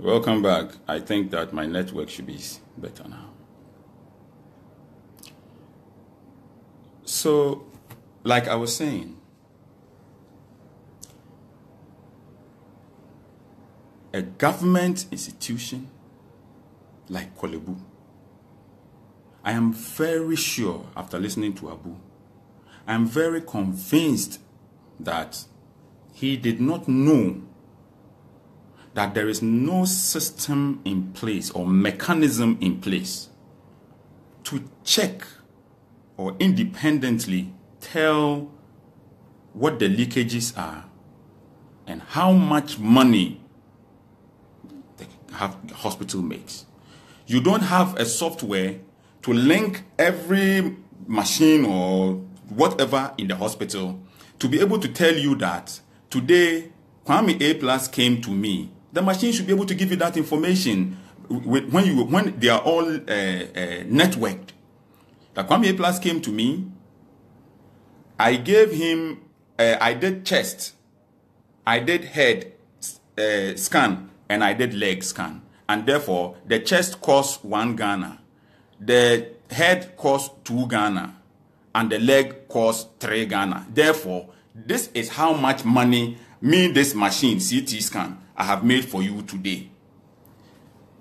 Welcome back. I think that my network should be better now. So, like I was saying, a government institution like Korle Bu, I am very sure, after listening to Abu, I am very convinced that he did not know that there is no system in place or mechanism in place to check or independently tell what the leakages are and how much money the hospital makes. You don't have a software to link every machine or whatever in the hospital to be able to tell you that today Kwame A Plus came to me. The machine should be able to give you that information when they are all networked. That Kwame A Plus came to me. I gave him, I did chest, I did head scan, and I did leg scan. And therefore, the chest costs 1 Ghana. The head costs 2 Ghana. And the leg costs 3 Ghana. Therefore, this is how much money this machine, CT scan, I have made for you today.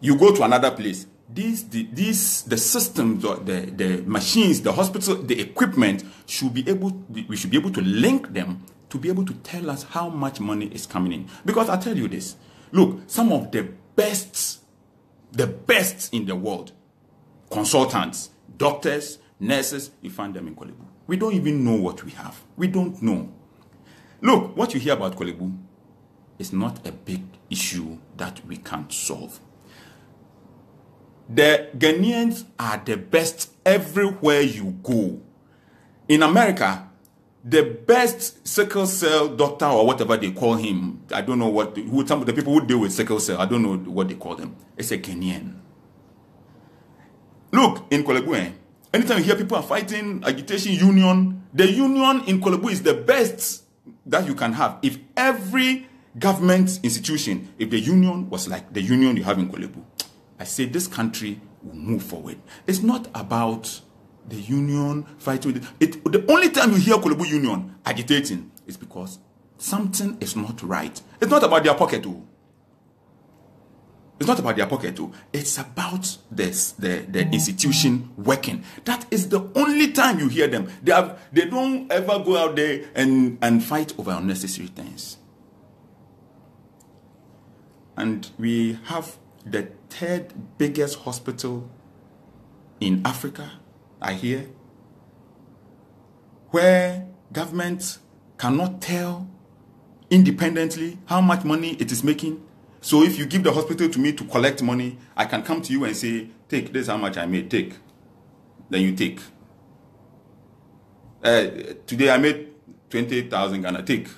You go to another place. The systems, the machines, the hospital, the equipment we should be able to link them to be able to tell us how much money is coming in. Because I tell you this, look, some of the best in the world, consultants, doctors, nurses, you find them in Korle Bu. We don't even know what we have. We don't know. Look, what you hear about Korle Bu is not a big issue that we can't solve. The Ghanaians are the best everywhere you go. In America, the best sickle cell doctor or whatever they call him, I don't know some of the people who deal with sickle cell, I don't know what they call them. It's a Ghanaian. Look, in Korle Bu, anytime you hear people are fighting, agitation, union, the union in Korle Bu is the best that you can have. If every government institution, if the union was like the union you have in Korle Bu, I say this country will move forward. It's not about the union fighting with it. The only time you hear Korle Bu union agitating is because something is not right. It's not about their pocket too. It's not about their pocket too. It's about the institution working. That is the only time you hear them. They don't ever go out there and fight over unnecessary things. And we have the 3rd biggest hospital in Africa, I hear, where government cannot tell independently how much money it is making. So if you give the hospital to me to collect money, I can come to you and say, take, this is how much I made, take. Then you take. Today I made 20,000 Ghana, take.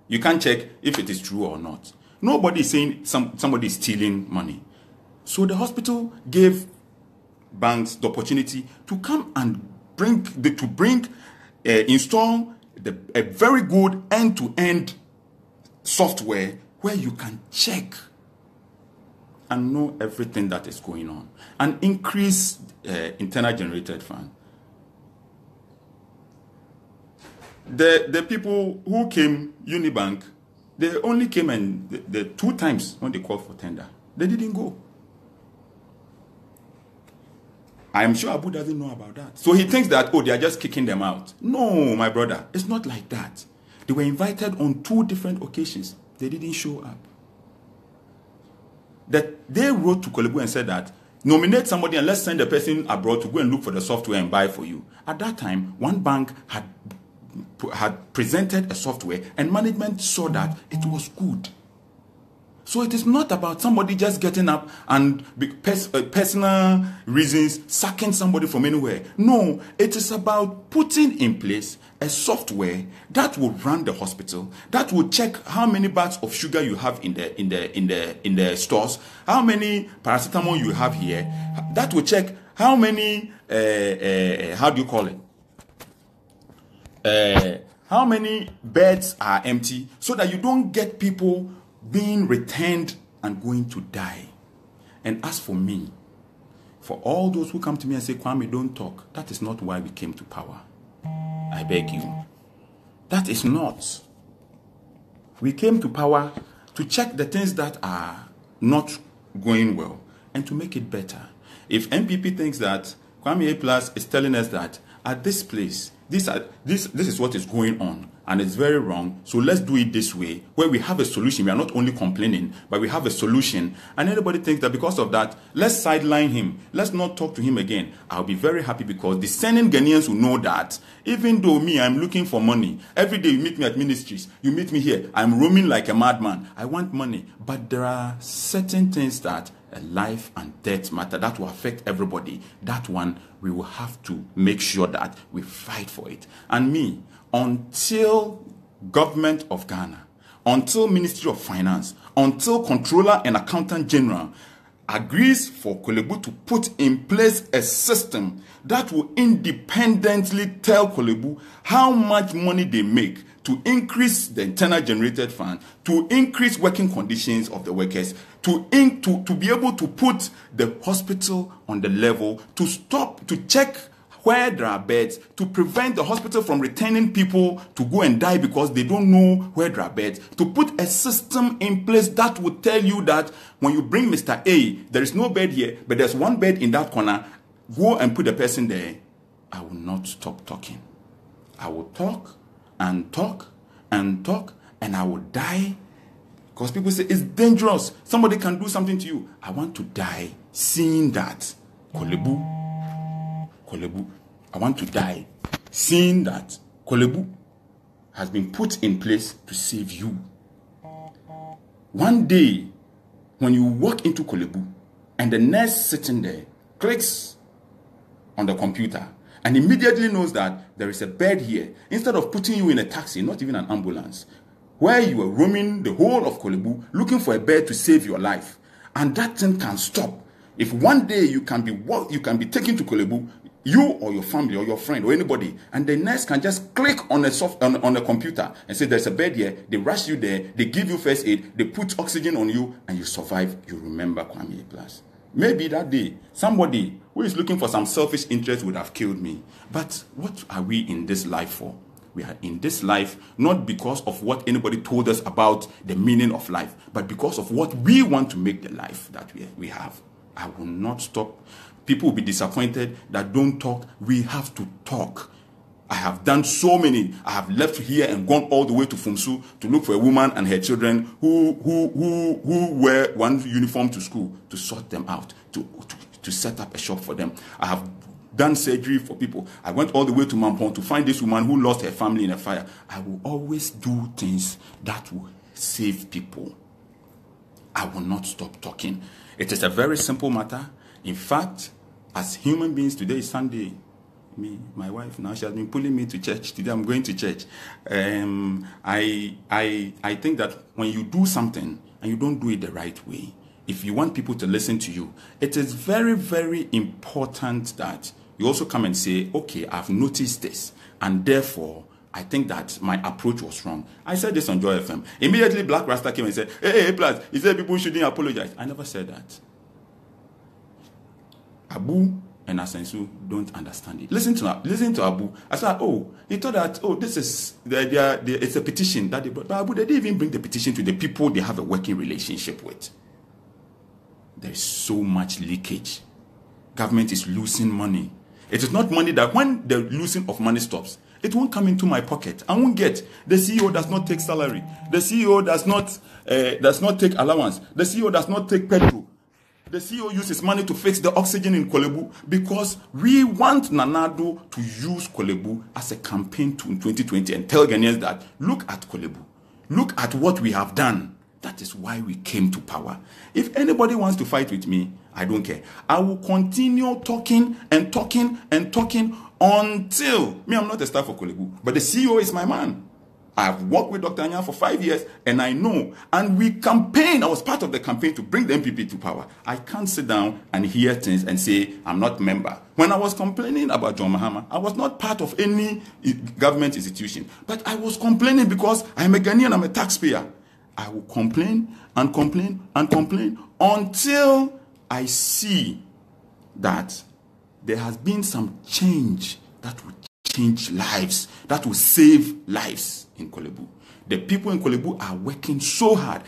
You can't check if it is true or not. Nobody is saying somebody is stealing money. So the hospital gave banks the opportunity to come and install a very good end-to-end software where you can check and know everything that is going on and increase internal generated fund. The people who came, Unibank, they only came and the 2 times when they called for tender, they didn't go. I am sure Abu doesn't know about that. So he thinks that, they are just kicking them out. No, my brother, it's not like that. They were invited on 2 different occasions. They didn't show up. That they wrote to Korle Bu and said that, nominate somebody and let's send the person abroad to go and look for the software and buy for you. At that time, one bank had presented a software and management saw that it was good. So it is not about somebody just getting up and personal reasons sacking somebody from anywhere. No, it is about putting in place a software that will run the hospital, that will check how many bags of sugar you have in the stores, how many paracetamol you have here, that will check how many how do you call it? How many beds are empty, so that you don't get people being returned and going to die. And as for me, for all those who come to me and say, Kwame, don't talk, that is not why we came to power. I beg you. That is not. We came to power to check the things that are not going well and to make it better. If MPP thinks that Kwame A Plus is telling us that at this place, this is what is going on and it's very wrong, so let's do it this way, where we have a solution. We are not only complaining, but we have a solution. And anybody thinks that because of that, let's sideline him, let's not talk to him again, I'll be very happy, because discerning Ghanaians will know that even though me, I'm looking for money, every day you meet me at ministries, you meet me here, I'm roaming like a madman, I want money, but there are certain things that life and death matter, that will affect everybody. That one, we will have to make sure that we fight for it. And me, until government of Ghana, until Ministry of Finance, until Controller and Accountant General agrees for Korle Bu to put in place a system that will independently tell Korle Bu how much money they make, to increase the internal generated fund, to increase working conditions of the workers, to be able to put the hospital on the level, to check where there are beds, to prevent the hospital from returning people to go and die because they don't know where there are beds, to put a system in place that will tell you that when you bring Mr. A, there is no bed here, but there's one bed in that corner, go and put the person there. I will not stop talking. I will talk and talk and talk, and I will die, because people say it's dangerous, somebody can do something to you. I want to die seeing that Korle Bu, I want to die seeing that Korle Bu has been put in place to save you. One day, when you walk into Korle Bu and the nurse sitting there clicks on the computer and immediately knows that there is a bed here, instead of putting you in a taxi, not even an ambulance, where you are roaming the whole of Korle Bu looking for a bed to save your life, and that thing can stop. If one day you can be taken to Korle Bu, you or your family or your friend or anybody, and the nurse can just click on a computer and say there's a bed here, they rush you there, they give you first aid, they put oxygen on you, and you survive, you remember Kwame A Plus. Maybe that day, somebody who is looking for some selfish interest would have killed me. But what are we in this life for? We are in this life not because of what anybody told us about the meaning of life, but because of what we want to make the life that we have. I will not stop. People will be disappointed that don't talk. We have to talk. I have done so many. I have left here and gone all the way to Fumsu to look for a woman and her children who wear one uniform to school, to sort them out, to set up a shop for them. I have done surgery for people. I went all the way to Mampong to find this woman who lost her family in a fire. I will always do things that will save people. I will not stop talking. It is a very simple matter. In fact, as human beings, today is Sunday. My wife, now she has been pulling me to church. Today I'm going to church. I think that when you do something and you don't do it the right way, if you want people to listen to you, it is very, very important that you also come and say, okay, I've noticed this, and therefore I think that my approach was wrong. I said this on Joy FM. Immediately Black Rasta came and said, hey, Plus, he said people shouldn't apologize. I never said that. Abu and Asenso don't understand it. Listen to Abu. I said, oh, he thought that, oh, this is, it's a petition that they brought. But Abu, they didn't even bring the petition to the people they have a working relationship with. There is so much leakage. Government is losing money. It is not money that when the losing of money stops, it won't come into my pocket. I won't get. The CEO does not take salary. The CEO does not take allowance. The CEO does not take petrol. The CEO uses money to fix the oxygen in Korle Bu because we want Nanado to use Korle Bu as a campaign in 2020 and tell Ghanaians that look at Korle Bu. Look at what we have done. That is why we came to power. If anybody wants to fight with me, I don't care. I will continue talking and talking and talking until, I'm not a staff for Korle Bu, but the CEO is my man. I have worked with Dr. Anya for 5 years, and I know. And we campaigned. I was part of the campaign to bring the MPP to power. I can't sit down and hear things and say, I'm not a member. When I was complaining about John Mahama, I was not part of any government institution. But I was complaining because I'm a Ghanaian, I'm a taxpayer. I will complain and complain and complain until I see that there has been some change that will change lives, that will save lives in Korle Bu. The people in Korle Bu are working so hard.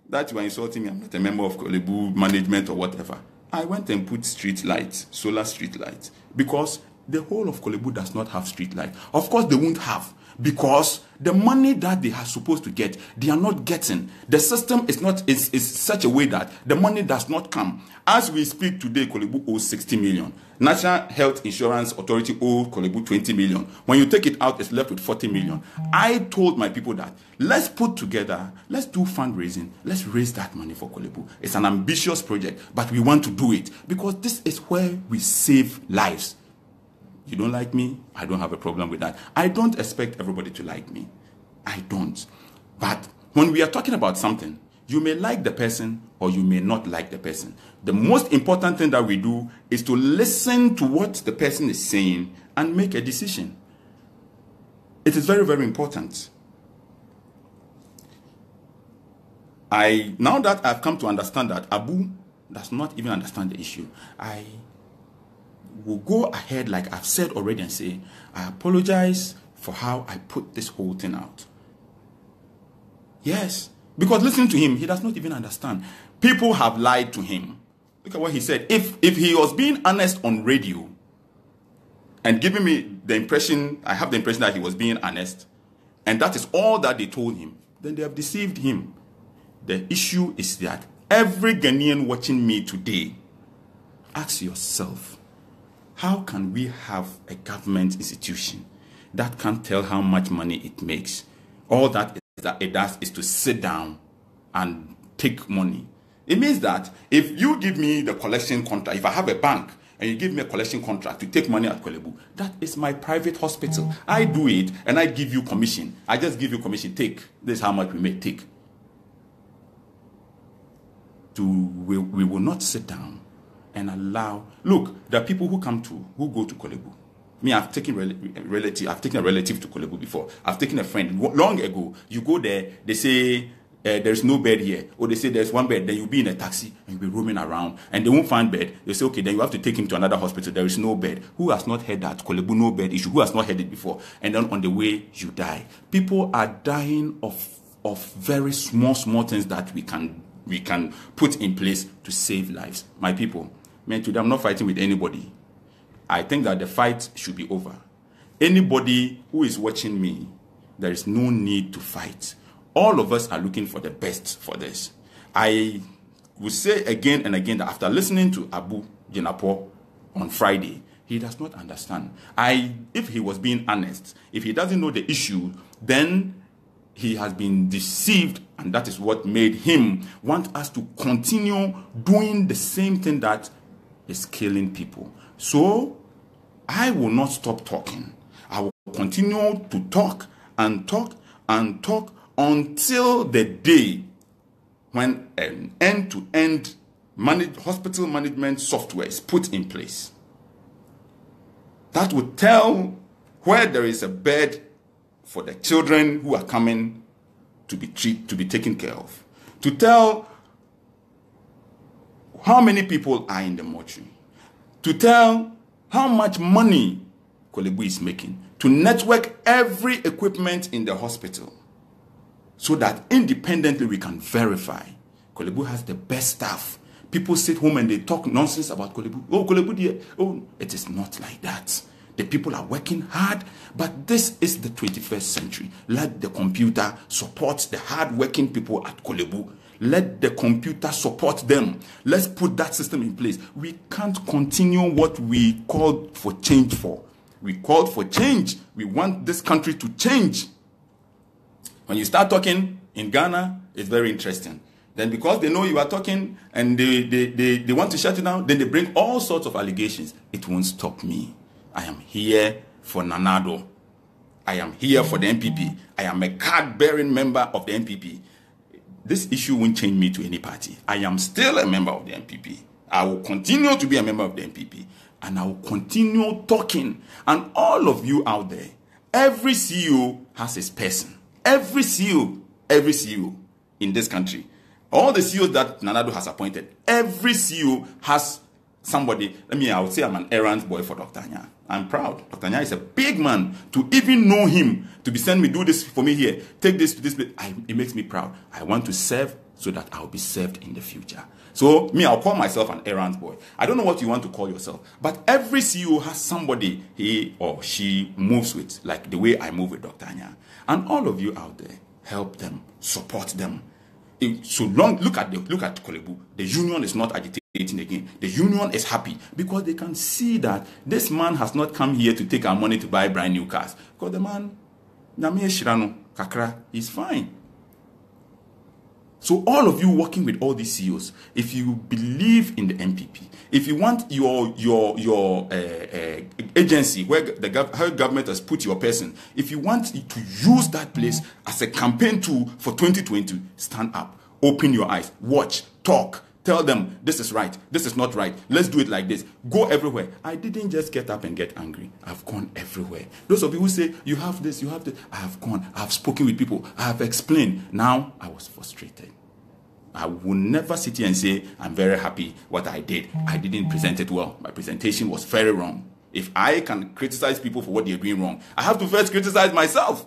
That you are insulting me, I'm not a member of Korle Bu management or whatever. I went and put street lights, solar street lights, because the whole of Korle Bu does not have street lights. Of course, they won't have, because the money that they are supposed to get, they are not getting. The system is such a way that the money does not come. As we speak today, Korle Bu owes 60 million. National Health Insurance Authority owes Korle Bu 20 million. When you take it out, it's left with 40 million. I told my people that let's put together, let's do fundraising, let's raise that money for Korle Bu. It's an ambitious project, but we want to do it because this is where we save lives. You don't like me? I don't have a problem with that. I don't expect everybody to like me. I don't. But when we are talking about something, you may like the person or you may not like the person. The most important thing that we do is to listen to what the person is saying and make a decision. It is very, very important. Now that I've come to understand that Abu does not even understand the issue, I will go ahead, like I've said already, and say, I apologize for how I put this whole thing out. Yes, because listening to him, he does not even understand. People have lied to him. Look at what he said. If he was being honest on radio and giving me the impression, I have the impression that he was being honest, and that is all that they told him, then they have deceived him. The issue is that every Ghanaian watching me today, ask yourself, how can we have a government institution that can't tell how much money it makes? All that it does is to sit down and take money. It means that if you give me the collection contract, if I have a bank and you give me a collection contract to take money at Korle Bu, that is my private hospital. I do it and I give you commission. I just give you commission. Take. This is how much we may take. We will not sit down and allow. Look, there are people who go to Korle Bu. Me, I've taken a relative to Korle Bu before. I've taken a friend long ago. You go there, they say there's no bed here, or they say there's one bed. Then you'll be in a taxi and you'll be roaming around, and they won't find bed. They say, okay, then you have to take him to another hospital. There is no bed. Who has not heard that Korle Bu no bed issue? Who has not heard it before? And then on the way you die. People are dying of very small things that we can put in place to save lives. My people, man, today I'm not fighting with anybody. I think that the fight should be over. Anybody who is watching me, there is no need to fight. All of us are looking for the best for this. I will say again and again that after listening to Abu Jinapor on Friday, he does not understand. If he was being honest, if he doesn't know the issue, then he has been deceived, and that is what made him want us to continue doing the same thing that is killing people. So, I will not stop talking. I will continue to talk and talk and talk until the day when an end-to-end hospital management software is put in place. That will tell where there is a bed for the children who are coming to be taken care of. To tell how many people are in the mortuary. To tell how much money Korle Bu is making. To network every equipment in the hospital. So that independently we can verify. Korle Bu has the best staff. People sit home and they talk nonsense about Korle Bu. Oh, Korle Bu, dear. Oh, it is not like that. The people are working hard, but this is the 21st century. Let the computer support the hard-working people at Korle Bu. Let the computer support them. Let's put that system in place. We can't continue what we called for change for. We called for change. We want this country to change. When you start talking in Ghana, it's very interesting. Then because they know you are talking and they want to shut you down, then they bring all sorts of allegations. It won't stop me. I am here for Nanado. I am here for the NPP. I am a card-bearing member of the NPP. This issue won't change me to any party. I am still a member of the NPP. I will continue to be a member of the NPP. And I will continue talking. And all of you out there, every CEO has his person. Every CEO in this country, All the CEOs that Nana Addo has appointed, every CEO has somebody. I would say I'm an errand boy for Dr. Anya. I'm proud. Dr. Anya is a big man. To even know him, to be sent me, do this for me here, take this to this place, it makes me proud. I want to serve so that I'll be served in the future. So I'll call myself an errand boy. I don't know what you want to call yourself, but every CEO has somebody he or she moves with, like the way I move with Dr. Anya. And all of you out there, help them, support them. Look at Korle Bu. The union is not agitating again. The union is happy because they can see that this man has not come here to take our money to buy brand new cars. Because the man, Nyame Shirano Kakra, is fine. So all of you working with all these CEOs, if you believe in the NPP, if you want your agency where the government has put your person, if you want to use that place as a campaign tool for 2020, stand up, open your eyes, watch, talk, tell them this is right, this is not right, let's do it like this. Go everywhere. I didn't just get up and get angry. I've gone everywhere. Those of you who say you have this, you have this, I have gone, I have spoken with people, I have explained. Now I was frustrated. I will never sit here and say I'm very happy what I did. I didn't present it well. My presentation was very wrong. If I can criticize people for what they're doing wrong, I have to first criticize myself.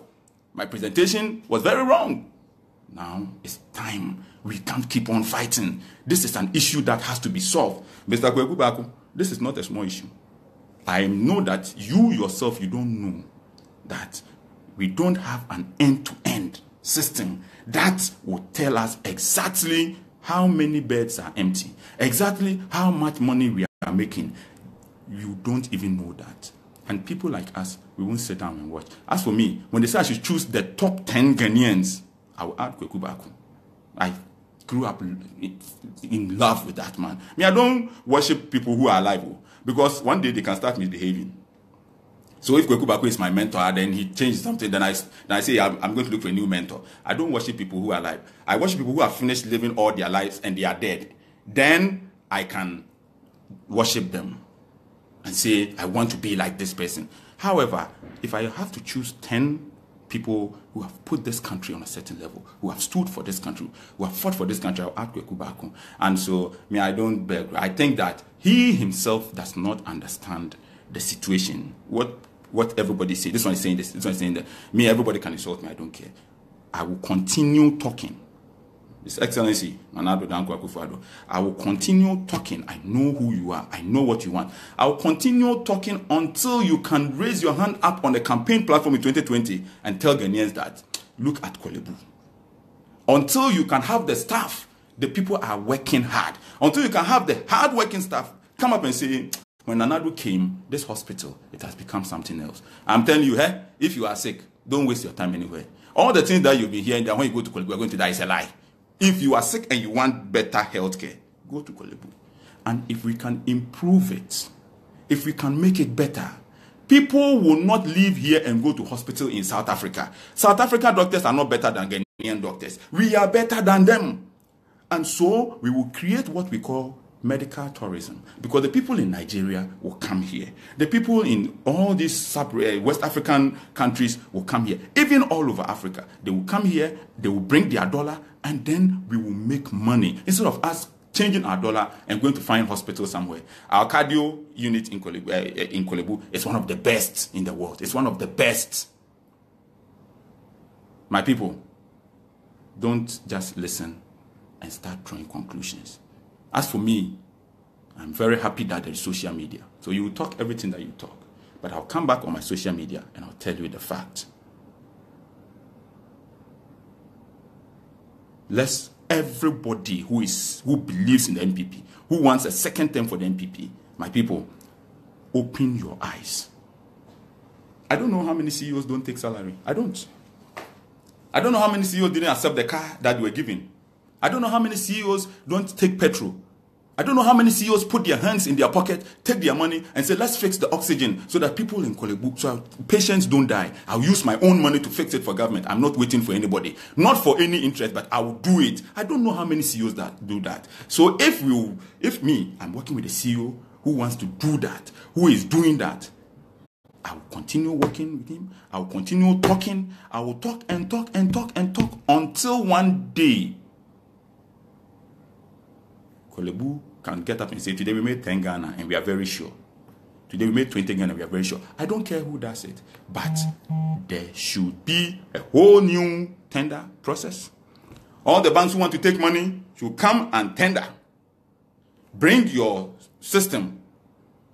My presentation was very wrong. Now it's time. We can't keep on fighting. This is an issue that has to be solved. Mr. Korle Bu, this is not a small issue. I know that you yourself, you don't know that we don't have an end-to-end system that will tell us exactly how many beds are empty, exactly how much money we are making. You don't even know that. And people like us, we won't sit down and watch. As for me, when they say I should choose the top 10 Ghanaians, I will add Korle Bu. I grew up in love with that man. I don't worship people who are alive, because one day they can start misbehaving. So if Korle Bu is my mentor, then he changed something, then I say I'm going to look for a new mentor. I don't worship people who are alive. I worship people who have finished living all their lives and they are dead. Then I can worship them and say, I want to be like this person. However, if I have to choose 10 people who have put this country on a certain level, who have stood for this country, who have fought for this country, I'll add Korle Bu. And so, I don't beg. I think that he himself does not understand the situation. What everybody say. This one is saying this one is saying that. Everybody can insult me. I don't care. I will continue talking. His Excellency, Nana Addo, I will continue talking. I know who you are. I know what you want. I will continue talking until you can raise your hand up on the campaign platform in 2020 and tell Ghanaians that, look at Korle Bu. Until you can have the staff, the people are working hard. Until you can have the hard-working staff come up and say, when Nana Addo came, this hospital, it has become something else. I'm telling you, if you are sick, don't waste your time anywhere. All the things that you've been hearing that when you go to Korle Bu, you're going to die is a lie. If you are sick and you want better health care, go to Korle Bu. And if we can improve it, if we can make it better, people will not live here and go to hospital in South Africa. South African doctors are not better than Ghanaian doctors. We are better than them. And so we will create what we call medical tourism, because the people in Nigeria will come here. The people in all these West African countries will come here. Even all over Africa, they will come here, they will bring their dollar, and then we will make money. Instead of us changing our dollar and going to find hospital somewhere. Our cardio unit in Korle Bu is one of the best in the world. It's one of the best. My people, don't just listen and start drawing conclusions. As for me, I'm very happy that there is social media. So you will talk everything that you talk. But I'll come back on my social media and I'll tell you the fact. Let's everybody who believes in the NPP, who wants a second term for the NPP, my people, open your eyes. I don't know how many CEOs don't take salary. I don't know how many CEOs didn't accept the car that they were given. I don't know how many CEOs don't take petrol. I don't know how many CEOs put their hands in their pocket, take their money, and say, let's fix the oxygen so that people in Korle Bu, so patients don't die. I'll use my own money to fix it for government. I'm not waiting for anybody. Not for any interest, but I will do it. I don't know how many CEOs that do that. So if I'm working with a CEO who wants to do that, who is doing that, I will continue working with him. I will continue talking. I will talk and talk and talk and talk until one day Korle Bu can get up and say, today we made 10 Ghana and we are very sure. Today we made 20 Ghana and we are very sure. I don't care who does it, but there should be a whole new tender process. All the banks who want to take money should come and tender. Bring your system.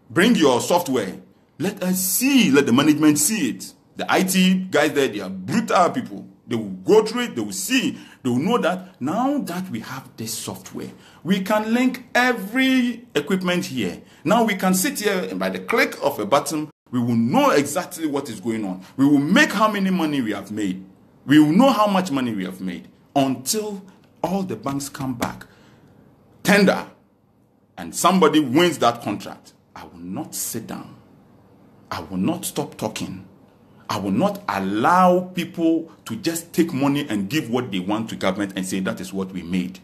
Bring your software. Let us see. Let the management see it. The IT guys there, they are brutal people. They will go through it. They will see. They will know that now that we have this software, we can link every equipment here. Now we can sit here and by the click of a button, we will know exactly what is going on. We will make how many money we have made. We will know how much money we have made until all the banks come back, tender, and somebody wins that contract. I will not sit down. I will not stop talking. I will not allow people to just take money and give what they want to government and say that is what we made.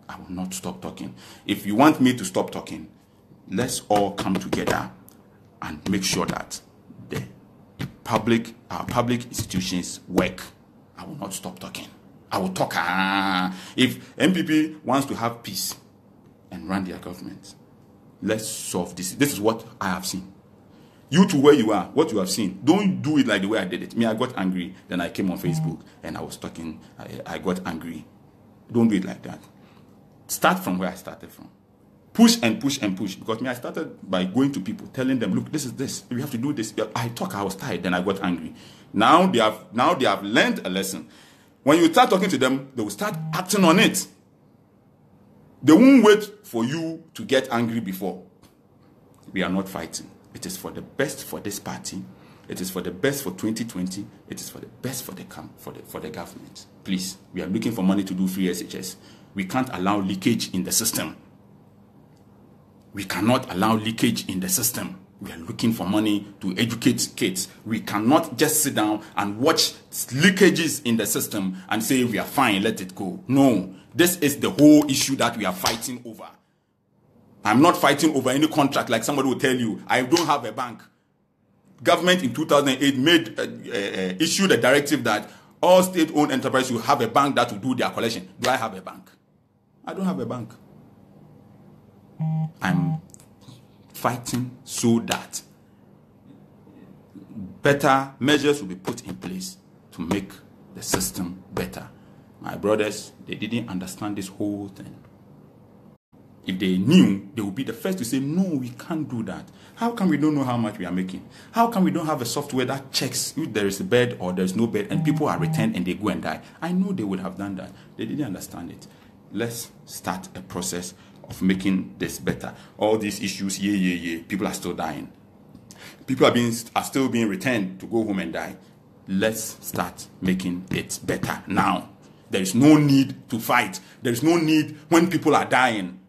I will not stop talking. If you want me to stop talking, let's all come together and make sure that our public institutions work. I will not stop talking. I will talk. If MPP wants to have peace and run their government, let's solve this. This is what I have seen. You to where you are, what you have seen, don't do it like the way I did it. Me, I got angry, then I came on Facebook and I was talking. I got angry. Don't do it like that. Start from where I started from. Push and push and push. Because me, I started by going to people, telling them, look, this is this. We have to do this. I was tired, then I got angry. Now they have learned a lesson. When you start talking to them, they will start acting on it. They won't wait for you to get angry before. We are not fighting. It is for the best for this party. It is for the best for 2020. It is for the best for the government. Please, we are looking for money to do free SHS. We can't allow leakage in the system. We cannot allow leakage in the system. We are looking for money to educate kids. We cannot just sit down and watch leakages in the system and say we are fine, let it go. No, this is the whole issue that we are fighting over. I'm not fighting over any contract like somebody will tell you. I don't have a bank. Government in 2008 issued a directive that all state-owned enterprises will have a bank that will do their collection. Do I have a bank? I don't have a bank. I'm fighting so that better measures will be put in place to make the system better. My brothers, they didn't understand this whole thing. If they knew, they would be the first to say, no, we can't do that. How come we don't know how much we are making? How come we don't have a software that checks if there is a bed or there is no bed and people are returned and they go and die? I know they would have done that. They didn't understand it. Let's start a process of making this better. All these issues, people are still dying. People are still being returned to go home and die. Let's start making it better now. There is no need to fight. There is no need when people are dying.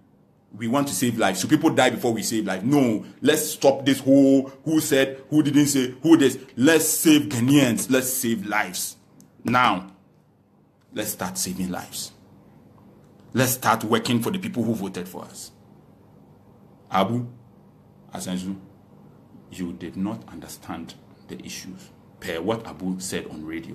We want to save lives. So people die before we save lives. No, let's stop this whole who said, who didn't say, who this. Let's save Ghanaians. Let's save lives. Now, let's start saving lives. Let's start working for the people who voted for us. Abu, Asenso, you did not understand the issues per what Abu said on radio.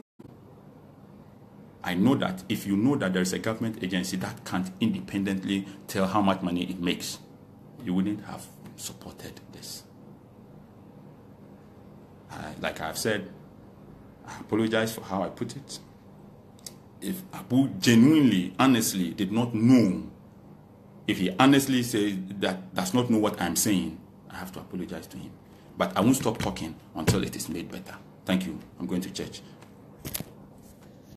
I know that if you know that there is a government agency that can't independently tell how much money it makes, you wouldn't have supported this. Like I've said, I apologize for how I put it. If Abu genuinely, honestly did not know, if he honestly says that does not know what I'm saying, I have to apologize to him. But I won't stop talking until it is made better. Thank you. I'm going to church.